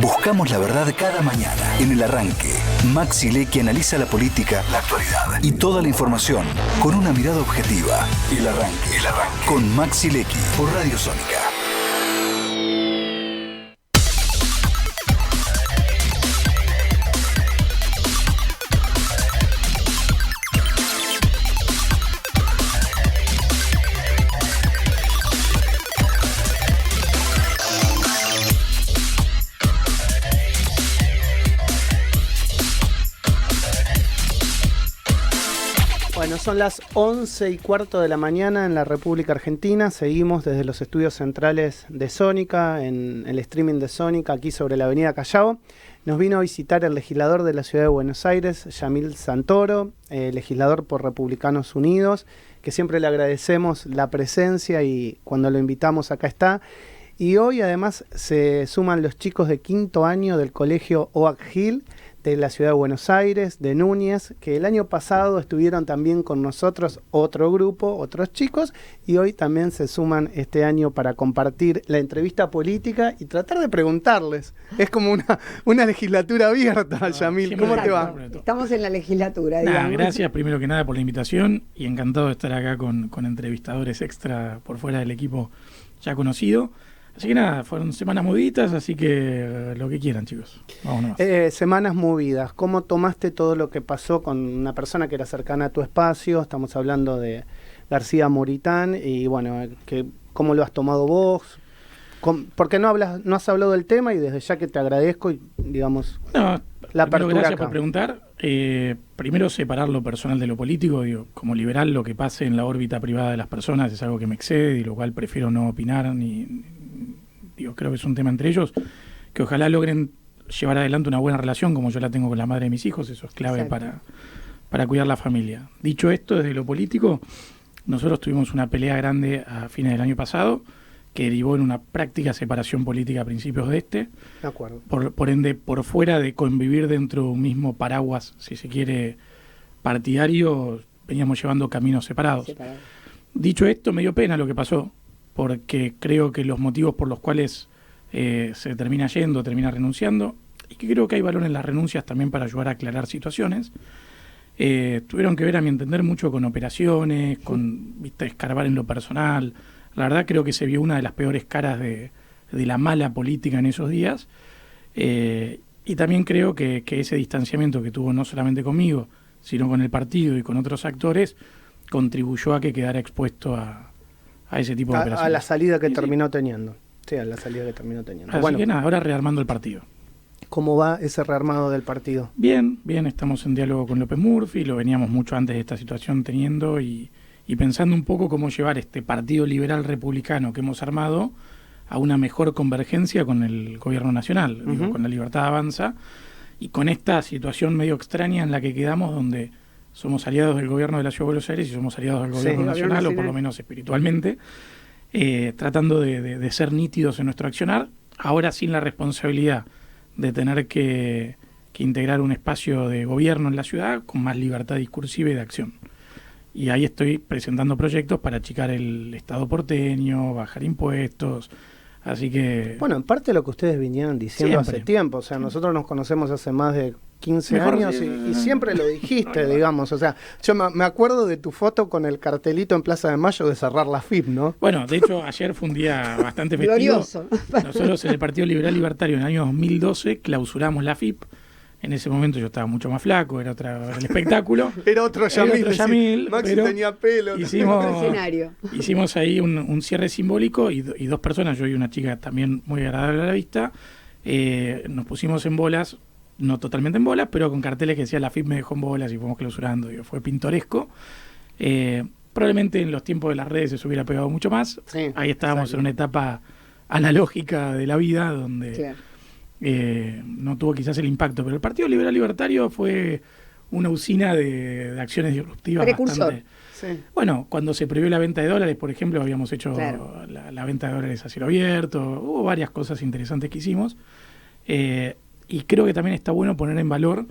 Buscamos la verdad cada mañana. En El Arranque, Maxi Lecky analiza la política, la actualidad y toda la información con una mirada objetiva. El Arranque, con Maxi Lecky por Radio Sónica. Bueno, son las 11:15 de la mañana en la República Argentina. Seguimos desde los estudios centrales de Sónica, en el streaming de Sónica, aquí sobre la avenida Callao. Nos vino a visitar el legislador de la Ciudad de Buenos Aires, Yamil Santoro, legislador por Republicanos Unidos, que siempre le agradecemos la presencia y cuando lo invitamos acá está. Y hoy además se suman los chicos de quinto año del colegio Oak Hill, de la Ciudad de Buenos Aires, de Núñez, que el año pasado estuvieron también con nosotros otro grupo, otros chicos, y hoy también se suman este año para compartir la entrevista política y tratar de preguntarles. Es como una legislatura abierta, Yamil. ¿Cómo te va? Estamos en la legislatura, digamos. Gracias primero que nada por la invitación y encantado de estar acá con entrevistadores extra por fuera del equipo ya conocido. Así que nada, fueron semanas moviditas, así que lo que quieran, chicos. Vámonos. Semanas movidas. ¿Cómo tomaste todo lo que pasó con una persona que era cercana a tu espacio? Estamos hablando de García Moritán y bueno, ¿cómo lo has tomado vos? ¿Por qué no has hablado del tema? Y desde ya que te agradezco y digamos la apertura gracias acá. Por preguntar. Primero separar lo personal de lo político. Digo, como liberal, lo que pase en la órbita privada de las personas es algo que me excede y lo cual prefiero no opinar creo que es un tema entre ellos, que ojalá logren llevar adelante una buena relación como yo la tengo con la madre de mis hijos. Eso es clave para cuidar la familia. Dicho esto, desde lo político, nosotros tuvimos una pelea grande a fines del año pasado que derivó en una práctica separación política a principios de este. De acuerdo. Por ende, por fuera de convivir dentro de un mismo paraguas, si se quiere, partidario, veníamos llevando caminos separados. Dicho esto, me dio pena lo que pasó, porque creo que los motivos por los cuales se termina yendo, termina renunciando, y que creo que hay valor en las renuncias también para ayudar a aclarar situaciones, tuvieron que ver, a mi entender, mucho con operaciones, con escarbar en lo personal. La verdad creo que se vio una de las peores caras de la mala política en esos días, y también creo que ese distanciamiento que tuvo no solamente conmigo, sino con el partido y con otros actores, contribuyó a que quedara expuesto a ese tipo de operaciones. A la salida que terminó teniendo. Sí, a la salida que terminó teniendo. Así que nada, ahora rearmando el partido. ¿Cómo va ese rearmado del partido? Bien, estamos en diálogo con López Murphy, lo veníamos mucho antes de esta situación teniendo y pensando un poco cómo llevar este partido liberal republicano que hemos armado a una mejor convergencia con el gobierno nacional, con la Libertad Avanza, y con esta situación medio extraña en la que quedamos, donde somos aliados del gobierno de la Ciudad de Buenos Aires y somos aliados del gobierno nacional, o por lo menos espiritualmente, tratando de ser nítidos en nuestro accionar, ahora sin la responsabilidad de tener que integrar un espacio de gobierno en la ciudad con más libertad discursiva y de acción. Y ahí estoy presentando proyectos para achicar el Estado porteño, bajar impuestos. Así que... Bueno, en parte lo que ustedes vinieron diciendo hace tiempo. O sea, nosotros nos conocemos hace más de 15 años y siempre lo dijiste, digamos. O sea, yo me acuerdo de tu foto con el cartelito en Plaza de Mayo de cerrar la FIP, ¿no? Bueno, de hecho, ayer fue un día bastante festivo. Glorioso. Nosotros en el Partido Liberal Libertario en el año 2012 clausuramos la FIP. En ese momento yo estaba mucho más flaco, era el espectáculo. Era otro Yamil. Maxi tenía pelo. Hicimos ahí un cierre simbólico y dos personas, yo y una chica también muy agradable a la vista, nos pusimos en bolas, no totalmente en bolas, pero con carteles que decía la FIP me dejó en bolas y fuimos clausurando. Fue pintoresco. Probablemente en los tiempos de las redes se hubiera pegado mucho más. Sí, ahí estábamos en una etapa analógica de la vida donde... Claro. No tuvo quizás el impacto, pero el Partido Liberal Libertario fue una usina de acciones disruptivas. Precursor. Bueno, cuando se prohibió la venta de dólares, por ejemplo, habíamos hecho la venta de dólares a cielo abierto, hubo varias cosas interesantes que hicimos, y creo que también está bueno poner en valor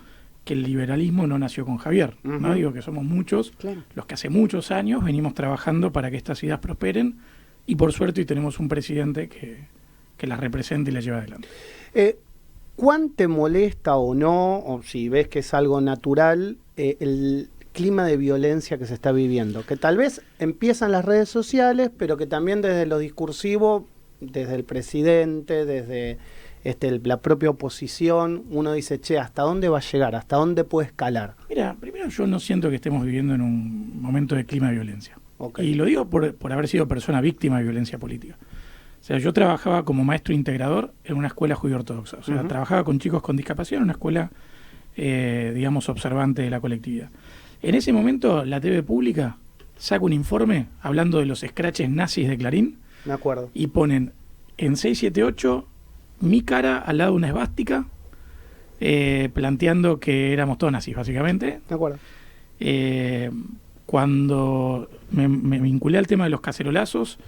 que el liberalismo no nació con Javier, ¿no? Digo que somos muchos los que hace muchos años venimos trabajando para que estas ideas prosperen, y por suerte hoy tenemos un presidente que las representa y las lleva adelante. ¿Cuán te molesta o no, o si ves que es algo natural, el clima de violencia que se está viviendo? Que tal vez empiezan las redes sociales, pero que también desde lo discursivo, desde el presidente, desde la propia oposición, uno dice, che, ¿hasta dónde va a llegar? ¿Hasta dónde puede escalar? Mira, primero yo no siento que estemos viviendo en un momento de clima de violencia. Okay. Y lo digo por haber sido persona víctima de violencia política. O sea, yo trabajaba como maestro integrador en una escuela judío ortodoxa. O sea, trabajaba con chicos con discapacidad en una escuela, digamos, observante de la colectividad. En ese momento, la TV pública saca un informe hablando de los scratches nazis de Clarín. Me acuerdo. Y ponen en 678 mi cara al lado de una esvástica, planteando que éramos todos nazis, básicamente. Me acuerdo. Cuando me vinculé al tema de los cacerolazos,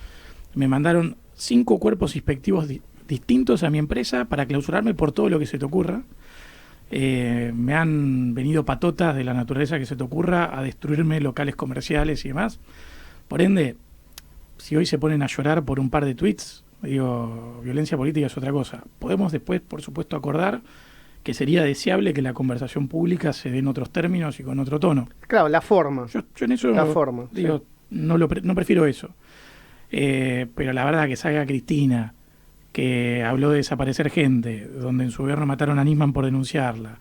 me mandaron 5 cuerpos inspectivos distintos a mi empresa para clausurarme por todo lo que se te ocurra. Me han venido patotas de la naturaleza que se te ocurra a destruirme locales comerciales y demás. Por ende, si hoy se ponen a llorar por un par de tweets, digo, violencia política es otra cosa. Podemos después, por supuesto, acordar que sería deseable que la conversación pública se dé en otros términos y con otro tono. Claro, la forma. Yo en eso la forma, digo, sí. no prefiero eso. Pero la verdad que salga Cristina, que habló de desaparecer gente, donde en su gobierno mataron a Nisman por denunciarla,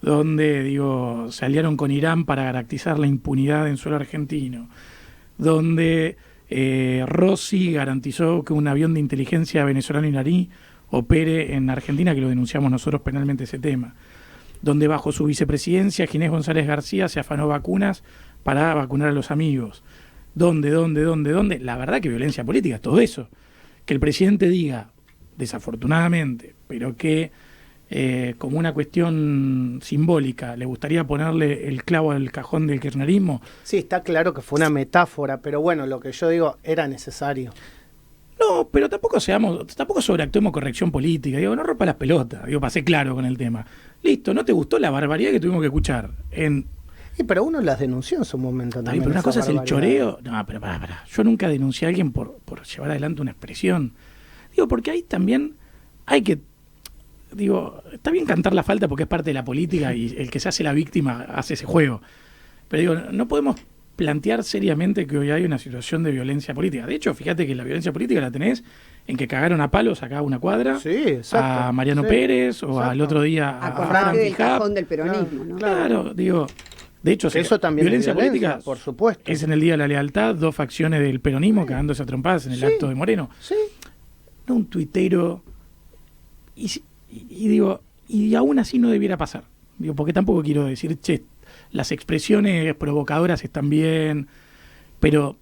donde, digo, se aliaron con Irán para garantizar la impunidad en suelo argentino, donde Rossi garantizó que un avión de inteligencia venezolano iraní opere en Argentina, que lo denunciamos nosotros penalmente ese tema, donde bajo su vicepresidencia Ginés González García se afanó vacunas para vacunar a los amigos. ¿Dónde? La verdad que violencia política es todo eso. Que el presidente diga, desafortunadamente, pero que como una cuestión simbólica le gustaría ponerle el clavo al cajón del kirchnerismo. Sí, está claro que fue una metáfora, pero bueno, lo que yo digo, era necesario. No, pero tampoco sobreactuemos corrección política. Digo, no rompa las pelotas. Digo, pasé claro con el tema. Listo, ¿no te gustó la barbaridad que tuvimos que escuchar? Sí, pero uno las denunció en su momento también. Pero una cosa es el choreo. No, pero pará. Yo nunca denuncié a alguien por llevar adelante una expresión. Digo, porque ahí también hay que... Digo, está bien cantar la falta porque es parte de la política y el que se hace la víctima hace ese juego. Pero digo, no podemos plantear seriamente que hoy hay una situación de violencia política. De hecho, fíjate que la violencia política la tenés en que cagaron a palos acá una cuadra, sí, exacto, a Mariano Pérez o al otro día a Fran del cajón del peronismo, ¿no? Claro, digo... De hecho, eso también violencia política, por supuesto. Es en el Día de la Lealtad, 2 facciones del peronismo cagándose a trompadas en el acto de Moreno. Sí. No un tuitero. Y digo, y aún así no debiera pasar. Digo, porque tampoco quiero decir, che, las expresiones provocadoras están bien, pero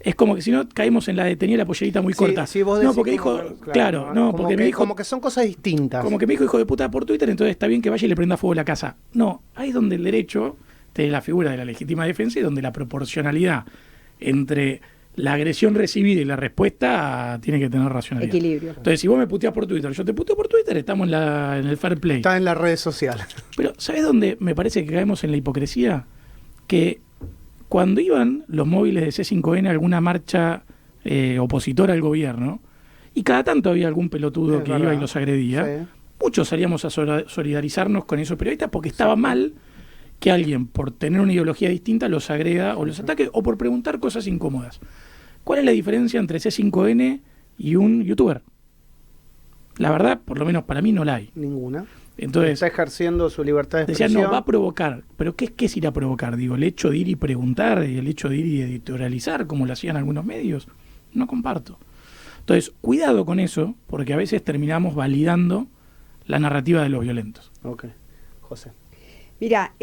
es como que si no caemos en la de tenía la pollerita muy corta. Sí, vos decís no, porque como, dijo, claro, no, porque me dijo, como que son cosas distintas. Como que me dijo hijo de puta por Twitter, entonces está bien que vaya y le prenda fuego a la casa. No, ahí es donde el derecho tiene la figura de la legítima defensa y donde la proporcionalidad entre la agresión recibida y la respuesta tiene que tener racionalidad. Equilibrio. Entonces, si vos me puteás por Twitter, yo te puteo por Twitter, estamos en el fair play. Está en las redes sociales. Pero, ¿sabés dónde me parece que caemos en la hipocresía? Que cuando iban los móviles de C5N a alguna marcha opositora al gobierno, y cada tanto había algún pelotudo que iba y los agredía, muchos salíamos a solidarizarnos con esos periodistas porque estaba mal que alguien, por tener una ideología distinta, los agreda o los ataque o por preguntar cosas incómodas. ¿Cuál es la diferencia entre C5N y un youtuber? La verdad, por lo menos para mí, no la hay. Ninguna. Entonces, está ejerciendo su libertad de expresión. Decían, no, va a provocar. ¿Pero qué es ir a provocar? Digo, el hecho de ir y preguntar y el hecho de ir y editorializar, como lo hacían algunos medios, no comparto. Entonces, cuidado con eso, porque a veces terminamos validando la narrativa de los violentos. Ok. José. Mira,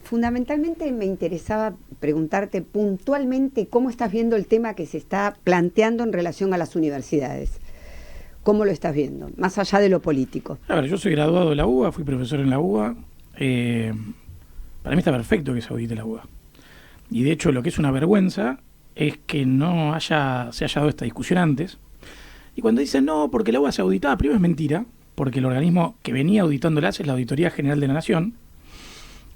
fundamentalmente me interesaba preguntarte puntualmente cómo estás viendo el tema que se está planteando en relación a las universidades. ¿Cómo lo estás viendo? Más allá de lo político. A ver, yo soy graduado de la UBA, fui profesor en la UBA. Para mí está perfecto que se audite la UBA. Y de hecho lo que es una vergüenza es que no se haya dado esta discusión antes. Y cuando dicen no, porque la UBA se auditaba, primero es mentira, porque el organismo que venía auditándolas es la Auditoría General de la Nación.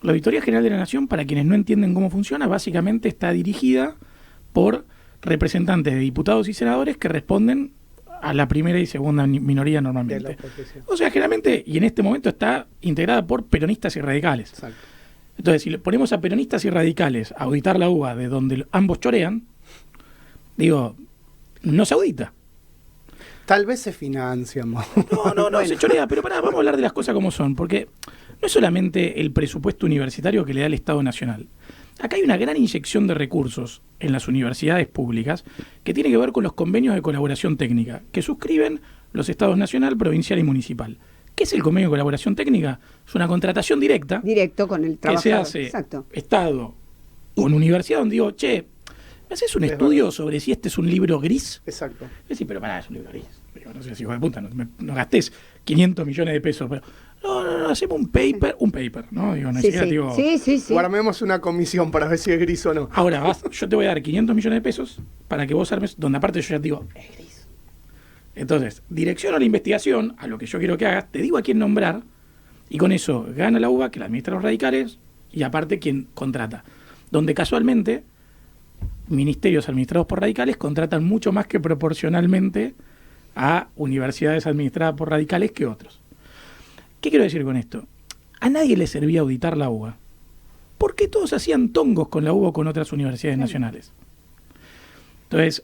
La Auditoría General de la Nación, para quienes no entienden cómo funciona, básicamente está dirigida por representantes de diputados y senadores que responden a la primera y segunda minoría normalmente. O sea, generalmente, y en este momento está integrada por peronistas y radicales. Exacto. Entonces, si le ponemos a peronistas y radicales a auditar la UBA de donde ambos chorean, digo, no se audita. Tal vez se financia, No, bueno. Se chorea, pero vamos a hablar de las cosas como son, porque no es solamente el presupuesto universitario que le da el Estado Nacional. Acá hay una gran inyección de recursos en las universidades públicas que tiene que ver con los convenios de colaboración técnica que suscriben los Estados nacional, provincial y municipal. ¿Qué es el convenio de colaboración técnica? Es una contratación directa. Directo con el trabajador. Que se hace Exacto. Estado con universidad donde digo, che, ¿me haces un estudio sobre si este es un libro gris? Exacto. Es decir, pero es un libro gris. Digo, no sé si hijo de puta, no gastés 500 millones de pesos, pero no, hacemos un paper, ¿no? Digo, no Sí, siquiera, sí. digo, Sí. Guardemos una comisión para ver si es gris o no. ahora yo te voy a dar 500 millones de pesos para que vos armes, donde aparte yo ya te digo, es gris. Entonces, direcciono la investigación a lo que yo quiero que hagas, te digo a quién nombrar, y con eso gana la UBA, que la administran los radicales, y aparte quien contrata. Donde casualmente, ministerios administrados por radicales contratan mucho más que proporcionalmente a universidades administradas por radicales que otros. ¿Qué quiero decir con esto? A nadie le servía auditar la UBA. ¿Por qué todos hacían tongos con la UBA o con otras universidades nacionales? Entonces,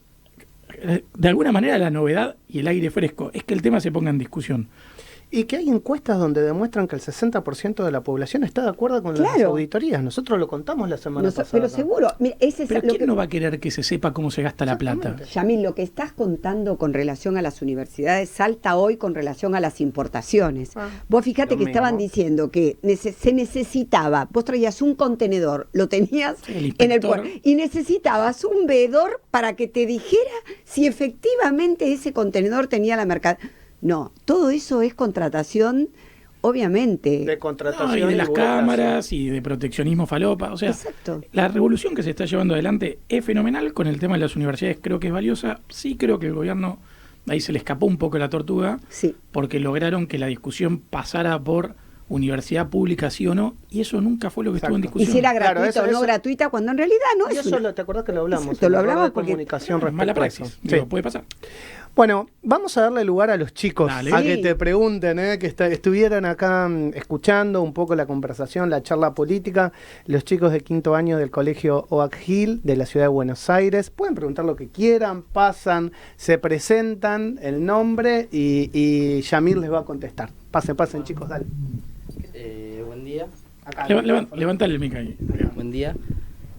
de alguna manera la novedad y el aire fresco es que el tema se ponga en discusión. Y que hay encuestas donde demuestran que el 60% de la población está de acuerdo con las auditorías. Nosotros lo contamos la semana pasada. Pero seguro. Mira, pero ¿quién no va a querer que se sepa cómo se gasta la plata? Yamil, lo que estás contando con relación a las universidades salta hoy con relación a las importaciones. Vos fíjate que estaban diciendo que se necesitaba, vos traías un contenedor, lo tenías en el puerto, y necesitabas un veedor para que te dijera si efectivamente ese contenedor tenía la mercancía. No, todo eso es contratación, obviamente. De contratación. No, y de las cámaras y de proteccionismo falopa. O sea, exacto. La revolución que se está llevando adelante es fenomenal. Con el tema de las universidades creo que es valiosa. Sí creo que el gobierno, ahí se le escapó un poco la tortuga, sí, porque lograron que la discusión pasara por universidad pública, sí o no, y eso nunca fue lo que estuvo en discusión. Y si era gratuita o no gratuita, cuando en realidad no es. Eso ¿te acordás que lo hablamos? Exacto, lo hablamos porque comunicación es mala praxis. Digo, puede pasar. Bueno, vamos a darle lugar a los chicos, Dale. a que te pregunten, que estuvieran acá escuchando un poco la conversación, la charla política. Los chicos de quinto año del colegio Oak Hill de la ciudad de Buenos Aires pueden preguntar lo que quieran, pasan, se presentan el nombre y Yamil les va a contestar. Pasen chicos, dale. Buen día. Acá, Levantale el mic ahí. Buen día.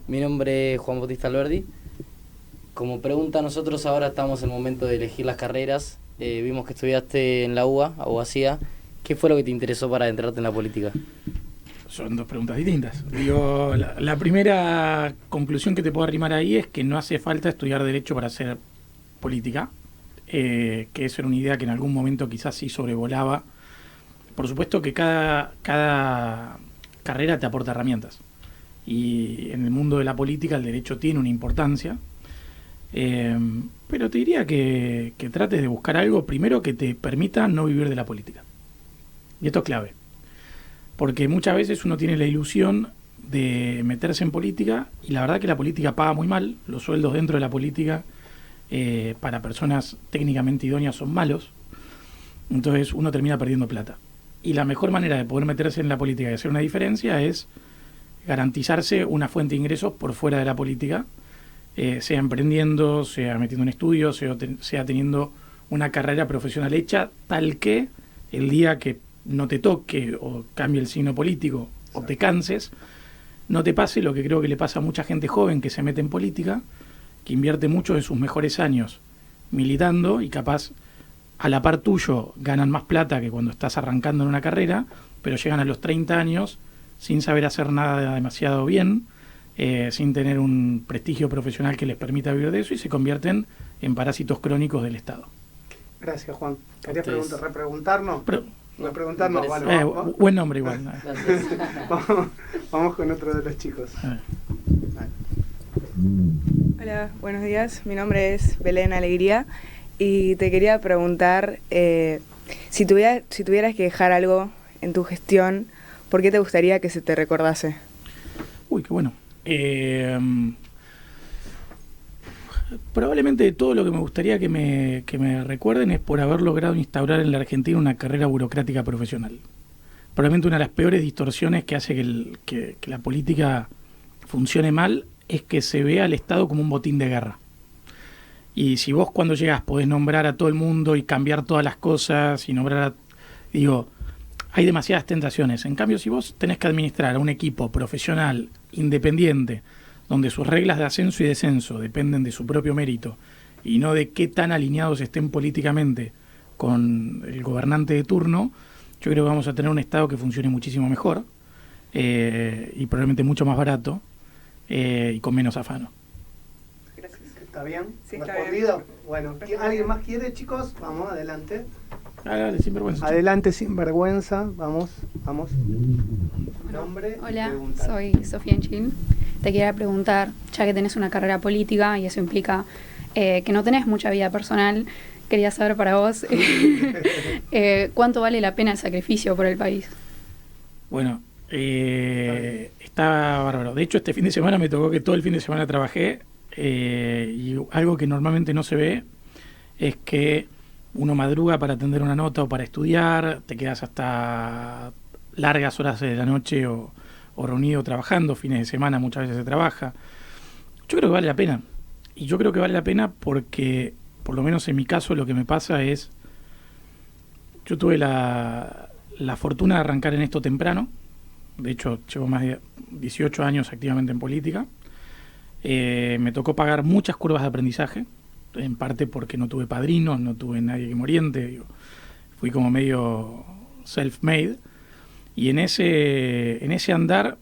Mi nombre es Juan Bautista Alberdi. Como pregunta, nosotros ahora estamos en el momento de elegir las carreras. Vimos que estudiaste en la UBA, abogacía. ¿Qué fue lo que te interesó para adentrarte en la política? Son dos preguntas distintas. Digo, la primera conclusión que te puedo arrimar ahí es que no hace falta estudiar Derecho para hacer política, que eso era una idea que en algún momento quizás sí sobrevolaba. Por supuesto que cada carrera te aporta herramientas. Y en el mundo de la política el derecho tiene una importancia. Pero te diría que trates de buscar algo primero que te permita no vivir de la política. Y esto es clave. Porque muchas veces uno tiene la ilusión de meterse en política y la verdad que la política paga muy mal. Los sueldos dentro de la política para personas técnicamente idóneas son malos. Entonces uno termina perdiendo plata. Y la mejor manera de poder meterse en la política y hacer una diferencia es garantizarse una fuente de ingresos por fuera de la política, sea emprendiendo, sea metiendo en estudios, sea teniendo una carrera profesional hecha, tal que el día que no te toque o cambie el signo político o te canses, no te pase lo que creo que le pasa a mucha gente joven que se mete en política, que invierte mucho de sus mejores años militando y capaz a la par tuyo ganan más plata que cuando estás arrancando en una carrera, pero llegan a los 30 años sin saber hacer nada demasiado bien, sin tener un prestigio profesional que les permita vivir de eso y se convierten en parásitos crónicos del Estado. Gracias, Juan. ¿Querías repreguntarnos? Repreguntarnos, vale. Vamos. Buen nombre igual. Gracias. Vamos con otro de los chicos. Hola, buenos días. Mi nombre es Belén Alegría y te quería preguntar si tuvieras que dejar algo en tu gestión, ¿por qué te gustaría que se te recordase? Uy, qué bueno. Probablemente de todo lo que me gustaría que me recuerden es por haber logrado instaurar en la Argentina una carrera burocrática profesional. Probablemente una de las peores distorsiones que hace que la política funcione mal es que se vea al Estado como un botín de guerra. Y si vos cuando llegás podés nombrar a todo el mundo y cambiar todas las cosas y nombrar hay demasiadas tentaciones. En cambio, si vos tenés que administrar a un equipo profesional, independiente, donde sus reglas de ascenso y descenso dependen de su propio mérito y no de qué tan alineados estén políticamente con el gobernante de turno, yo creo que vamos a tener un Estado que funcione muchísimo mejor y probablemente mucho más barato y con menos afano. Gracias. ¿Está bien? Sí, está ¿Respondido? bien. Bueno, ¿alguien más quiere, chicos? Vamos, adelante. Dale, sin vergüenza. Adelante, sin vergüenza. Vamos. Nombre. Hola, pregunta. soy Sofía Enchil. Te quería preguntar, ya que tenés una carrera política y eso implica que no tenés mucha vida personal, quería saber para vos cuánto vale la pena el sacrificio por el país. Bueno, está bárbaro. De hecho, este fin de semana me tocó que todo el fin de semana trabajé y algo que normalmente no se ve es que uno madruga para atender una nota o para estudiar, te quedas hasta largas horas de la noche o reunido trabajando, fines de semana muchas veces se trabaja. Yo creo que vale la pena. Y yo creo que vale la pena porque, por lo menos en mi caso, lo que me pasa es... Yo tuve la fortuna de arrancar en esto temprano. De hecho, llevo más de 18 años activamente en política. Me tocó pagar muchas curvas de aprendizaje, en parte porque no tuve padrinos, no tuve nadie que me oriente. Fui como medio self-made. Y en ese andar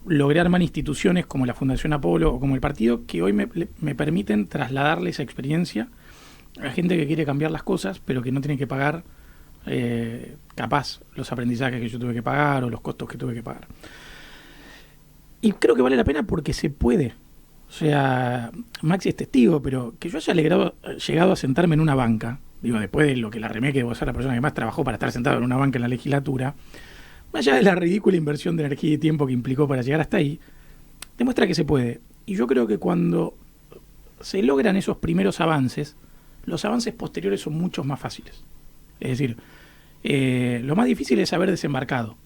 logré armar instituciones como la Fundación Apolo o como el partido que hoy me permiten trasladarle esa experiencia a gente que quiere cambiar las cosas, pero que no tiene que pagar capaz los aprendizajes que yo tuve que pagar o los costos que tuve que pagar. Y creo que vale la pena porque se puede. O sea, Maxi es testigo, pero que yo haya llegado a sentarme en una banca, digo, después de lo que la remé, que debo ser la persona que más trabajó para estar sentado en una banca en la legislatura, más allá de la ridícula inversión de energía y tiempo que implicó para llegar hasta ahí, demuestra que se puede. Y yo creo que cuando se logran esos primeros avances, los avances posteriores son muchos más fáciles. Es decir, lo más difícil es haber desembarcado.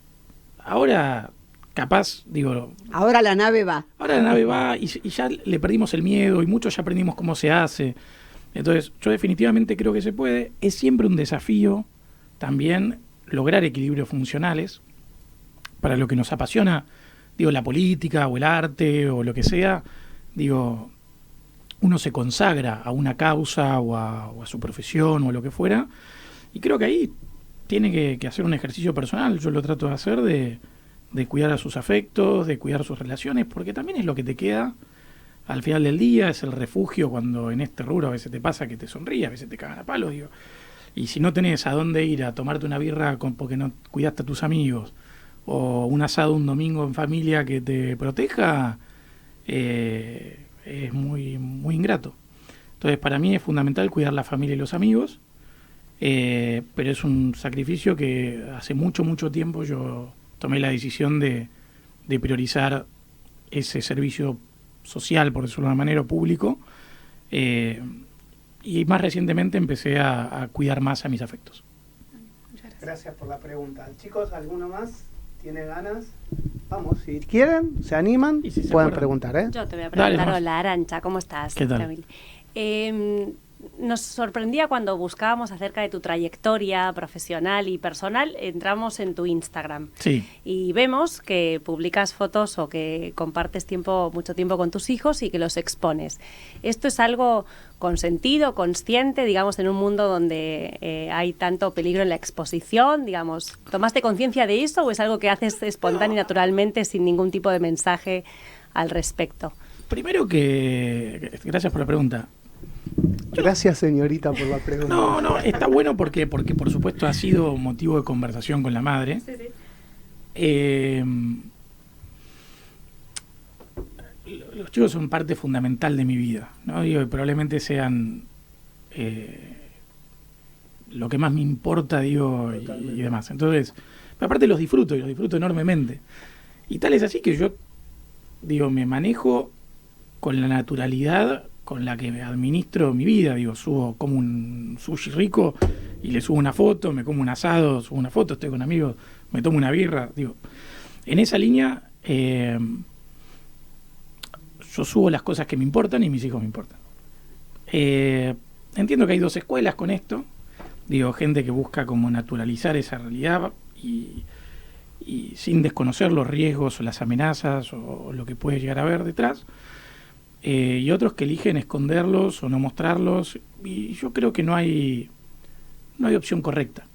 Ahora, capaz, digo... Ahora la nave va. Ahora la nave va y ya le perdimos el miedo y muchos ya aprendimos cómo se hace. Entonces, yo definitivamente creo que se puede. Es siempre un desafío también lograr equilibrios funcionales para lo que nos apasiona, digo, la política o el arte o lo que sea. Digo, uno se consagra a una causa o a su profesión o a lo que fuera. Y creo que ahí tiene que hacer un ejercicio personal. Yo lo trato de hacer de cuidar a sus afectos, de cuidar sus relaciones, porque también es lo que te queda al final del día, es el refugio cuando en este rubro a veces te pasa que te sonríe, a veces te cagan a palos, digo. Y si no tenés a dónde ir a tomarte una birra porque no cuidaste a tus amigos, o un asado un domingo en familia que te proteja, es muy, muy ingrato. Entonces, para mí es fundamental cuidar la familia y los amigos, pero es un sacrificio que hace mucho, mucho tiempo yo tomé la decisión de priorizar ese servicio social, por decirlo de una manera, o público, y más recientemente empecé a cuidar más a mis afectos. Gracias por la pregunta. Chicos, ¿alguno más tiene ganas? Vamos, si quieren, se animan, Y si se pueden acuerdan. preguntar, ¿eh? Yo te voy a Dale, preguntar, nomás. hola Arantxa, ¿cómo estás? ¿Qué tal? Camil. Nos sorprendía cuando buscábamos acerca de tu trayectoria profesional y personal, entramos en tu Instagram Sí. y vemos que publicas fotos o que compartes mucho tiempo con tus hijos y que los expones. ¿Esto es algo consentido, consciente, digamos, en un mundo donde hay tanto peligro en la exposición? Digamos, ¿tomaste conciencia de eso o es algo que haces espontáneo y naturalmente sin ningún tipo de mensaje al respecto? Primero gracias por la pregunta. Gracias, señorita, por la pregunta. No, está bueno porque por supuesto ha sido motivo de conversación con la madre. Sí, sí. Los chicos son parte fundamental de mi vida, ¿no? Digo, y probablemente sean lo que más me importa, digo, y demás. Entonces, aparte los disfruto enormemente. Y tal es así que yo, digo, me manejo con la naturalidad con la que administro mi vida. Digo, como un sushi rico y le subo una foto, me como un asado, subo una foto, estoy con amigos, me tomo una birra. Digo, en esa línea yo subo las cosas que me importan y mis hijos me importan. Entiendo que hay dos escuelas con esto. Digo, gente que busca como naturalizar esa realidad y sin desconocer los riesgos o las amenazas o lo que puede llegar a haber detrás. Y otros que eligen esconderlos o no mostrarlos. Y yo creo que no hay opción correcta.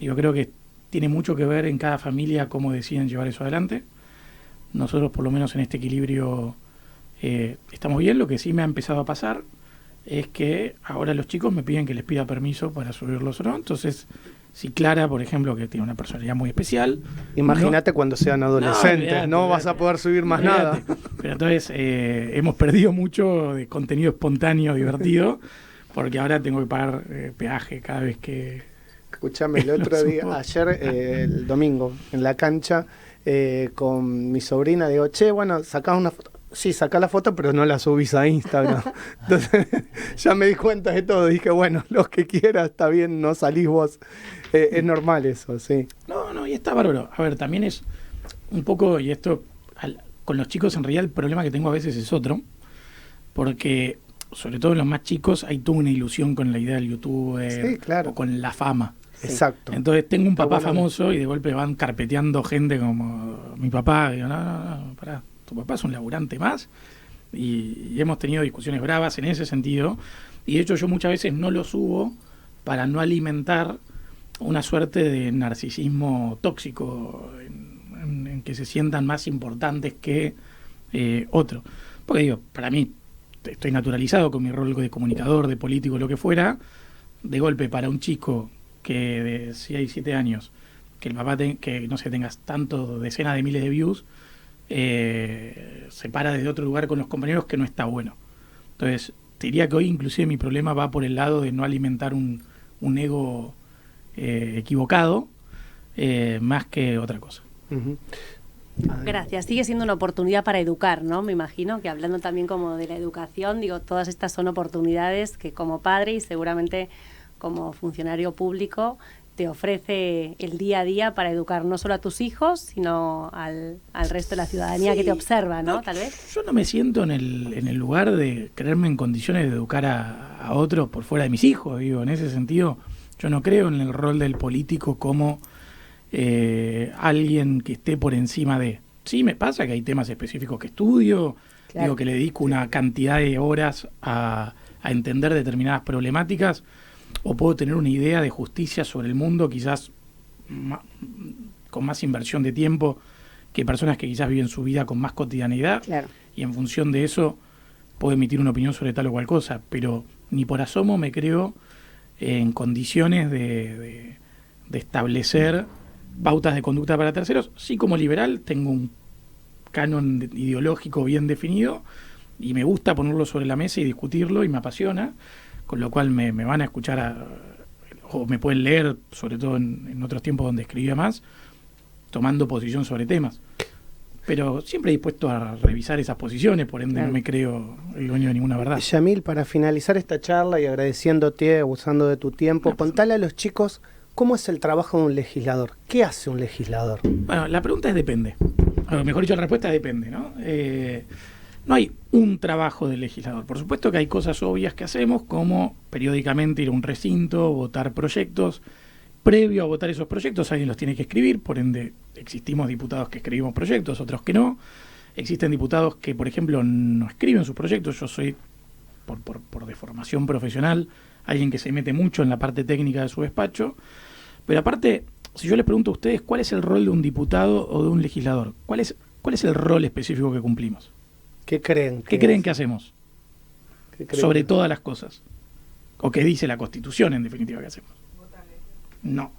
Yo creo que tiene mucho que ver en cada familia cómo deciden llevar eso adelante. Nosotros, por lo menos en este equilibrio, estamos bien. Lo que sí me ha empezado a pasar es que ahora los chicos me piden que les pida permiso para subirlos o no. Entonces, si Clara, por ejemplo, que tiene una personalidad muy especial... Imagínate cuando sean adolescentes, no vas a poder subir más nada. Pero entonces hemos perdido mucho de contenido espontáneo, divertido, porque ahora tengo que pagar peaje cada vez que... Escuchame, el otro día, ayer, el domingo, en la cancha, con mi sobrina, digo, che, bueno, sacás una foto. Sí, sacá la foto, pero no la subís a Instagram. Entonces, ya me di cuenta de todo. Dije, bueno, los que quieras, está bien, no salís vos. Es normal eso, sí. No, y está bárbaro. A ver, también es un poco, y esto, con los chicos en realidad el problema que tengo a veces es otro, porque, sobre todo en los más chicos, hay toda una ilusión con la idea del youtuber, sí, claro, o con la fama. Exacto. Entonces tengo un papá famoso y de golpe van carpeteando gente como mi papá. Digo, no, pará. Tu papá es un laburante más, y hemos tenido discusiones bravas en ese sentido, y de hecho yo muchas veces no lo subo para no alimentar una suerte de narcisismo tóxico en que se sientan más importantes que otro. Porque digo, para mí estoy naturalizado con mi rol de comunicador, de político, lo que fuera. De golpe para un chico que de 6, 7 años, que el papá que no sé, tengas tantos decenas de miles de views, se para desde otro lugar con los compañeros, que no está bueno. Entonces te diría que hoy inclusive mi problema va por el lado de no alimentar un ego equivocado, más que otra cosa. Uh-huh. Gracias. Sigue siendo una oportunidad para educar, ¿no? Me imagino que, hablando también como de la educación, digo, todas estas son oportunidades que como padre y seguramente como funcionario público te ofrece el día a día para educar no solo a tus hijos, sino al resto de la ciudadanía, sí, que te observa, ¿no? Tal vez. Yo no me siento en el lugar de creerme en condiciones de educar a otros por fuera de mis hijos. Digo, en ese sentido, yo no creo en el rol del político como alguien que esté por encima de... Sí, me pasa que hay temas específicos que estudio, claro, digo, que le dedico una cantidad de horas a entender determinadas problemáticas, o puedo tener una idea de justicia sobre el mundo, quizás con más inversión de tiempo que personas que quizás viven su vida con más cotidianidad, claro, y en función de eso puedo emitir una opinión sobre tal o cual cosa, pero ni por asomo me creo en condiciones de establecer pautas de conducta para terceros. Sí, como liberal tengo un canon ideológico bien definido y me gusta ponerlo sobre la mesa y discutirlo, y me apasiona, con lo cual me van a escuchar o me pueden leer, sobre todo en otros tiempos donde escribía más, tomando posición sobre temas. Pero siempre dispuesto a revisar esas posiciones, por ende, claro, no me creo el dueño de ninguna verdad. Yamil, para finalizar esta charla y agradeciéndote, abusando de tu tiempo, contale a los chicos cómo es el trabajo de un legislador. ¿Qué hace un legislador? Bueno, la pregunta es depende. O mejor dicho, la respuesta es depende, ¿no? No hay un trabajo del legislador. Por supuesto que hay cosas obvias que hacemos, como periódicamente ir a un recinto, votar proyectos. Previo a votar esos proyectos, alguien los tiene que escribir, por ende existimos diputados que escribimos proyectos, otros que no. Existen diputados que, por ejemplo, no escriben sus proyectos. Yo soy, por deformación profesional, alguien que se mete mucho en la parte técnica de su despacho. Pero aparte, si yo les pregunto a ustedes, ¿cuál es el rol de un diputado o de un legislador? ¿Cuál es el rol específico que cumplimos? ¿Qué creen? ¿Qué creen que hacemos? Sobre todas las cosas. O que dice la Constitución, en definitiva, que hacemos. No.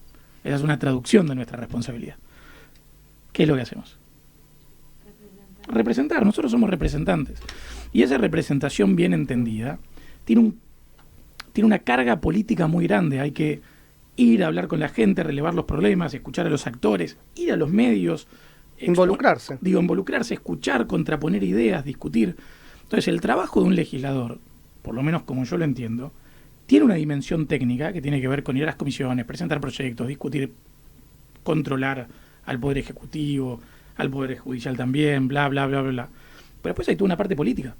Esa es una traducción de nuestra responsabilidad. ¿Qué es lo que hacemos? Representar. Nosotros somos representantes. Y esa representación bien entendida tiene una carga política muy grande. Hay que ir a hablar con la gente, relevar los problemas, escuchar a los actores, ir a los medios... Involucrarse, escuchar, contraponer ideas, discutir. Entonces, el trabajo de un legislador por lo menos como yo lo entiendo, tiene una dimensión técnica que tiene que ver con ir a las comisiones, presentar proyectos, discutir, controlar al Poder Ejecutivo, al Poder Judicial también, bla, bla, bla, bla, bla. Pero después hay toda una parte política,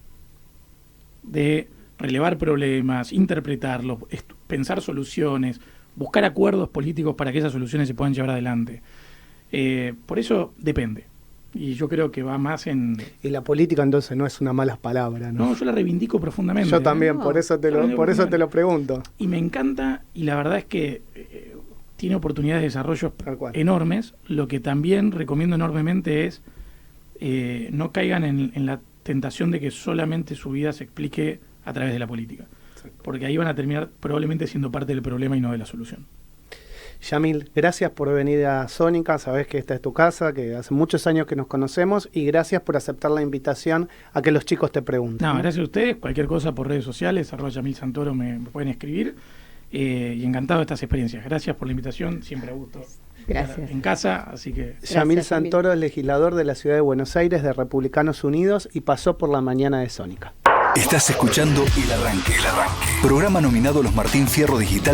de relevar problemas, interpretarlos, pensar soluciones, buscar acuerdos políticos para que esas soluciones se puedan llevar adelante. Por eso depende. Y yo creo que va más en... Y la política entonces no es una mala palabra, ¿no? No, yo la reivindico profundamente. Yo también, No. por eso te lo pregunto. Y me encanta, y la verdad es que tiene oportunidades de desarrollo Tal cual. enormes. Lo que también recomiendo enormemente es no caigan en la tentación de que solamente su vida se explique a través de la política. Porque ahí van a terminar probablemente siendo parte del problema y no de la solución. Yamil, gracias por venir a Sónica, sabés que esta es tu casa, que hace muchos años que nos conocemos, y gracias por aceptar la invitación a que los chicos te pregunten. No, gracias a ustedes. Cualquier cosa por redes sociales, @Yamil Santoro me pueden escribir. Y encantado de estas experiencias. Gracias por la invitación, siempre a gusto. Gracias. estar en casa, así que... Yamil Gracias, Yamil. Santoro es legislador de la Ciudad de Buenos Aires de Republicanos Unidos y pasó por la mañana de Sónica. Estás escuchando El Arranque. Programa nominado a los Martín Fierro Digital